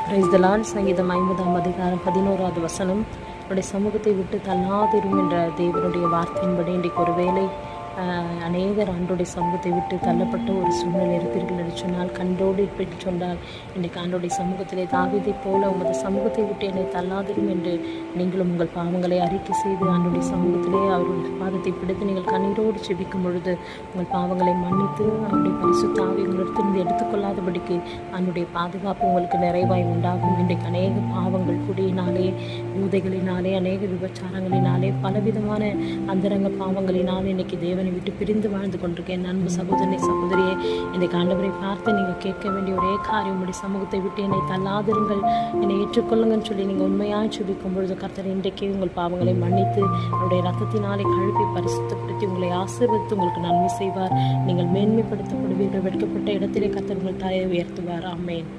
Praise the Lord. சங்கீதம் 50ஆம் அதிகாரம் 11வது வசனம். என்னுடைய சமூகத்தை விட்டு தள்ளாதிரும் என்ற தேவனுடைய வார்த்தையின்படி இன்றைக்கு ஒரு வேளை அநேகர் ஆண்டோடைய சமூகத்தை விட்டு தள்ளப்பட்ட ஒரு சூழ்நிலை இருப்பீர்கள் என்று சொன்னால், கண்டோடு இப்படி சொன்னால், இன்றைக்கு ஆண்டோடைய சமூகத்திலே தாவீதை போல உமது சமூகத்தை விட்டு என்னை தள்ளாதிரும் என்று நீங்களும் உங்கள் பாவங்களை அறிக்கை செய்து ஆண்டோடைய சமூகத்திலே அவருடைய பாதத்தை பிடித்து நீங்கள் கண்ணீரோடு செபிக்கும் பொழுது உங்கள் பாவங்களை மன்னித்து அவருடைய பரிசுத்த ஆவி உங்களிடத்திலிருந்து எடுத்துக்கொள்ளாதபடிக்கு அவனுடைய பாதுகாப்பு உங்களுக்கு நிறைவாய் உண்டாகும். இன்றைக்கு அநேக பாவங்கள் குடியினாலே, யூதைகளினாலே, அநேக விபச்சாரங்களினாலே, பலவிதமான அந்தரங்க பாவங்களினாலே இன்னைக்கு தேவனை விட்டு பிரிந்து வாழ்ந்து கொண்டிருக்கேன். அன்பு சகோதரனை, சகோதரியே, இன்றைக்கு ஆண்டவரை பார்த்து நீங்கள் கேட்க வேண்டிய ஒரே காரியம், உடைய சமூகத்தை விட்டு என்னை தள்ளாதிருங்கள், என்னை ஏற்றுக்கொள்ளுங்கன்னு சொல்லி நீங்கள் உண்மையாக சுபிக்கும் பொழுது கர்த்தர் இன்றைக்கே உங்கள் பாவங்களை மன்னித்து அவருடைய ரத்தத்தினாலே கழுவி பரிசுத்தப்படுத்தி உங்களை ஆசீர்வதித்து உங்களுக்கு நன்மை செய்வார். நீங்கள் மேன்மைப்படுத்தப்படுவீர்கள். வெட்கப்பட்ட இடத்திலே கர்த்தர் உங்கள் தாயை உயர்த்துவார். ஆமென்.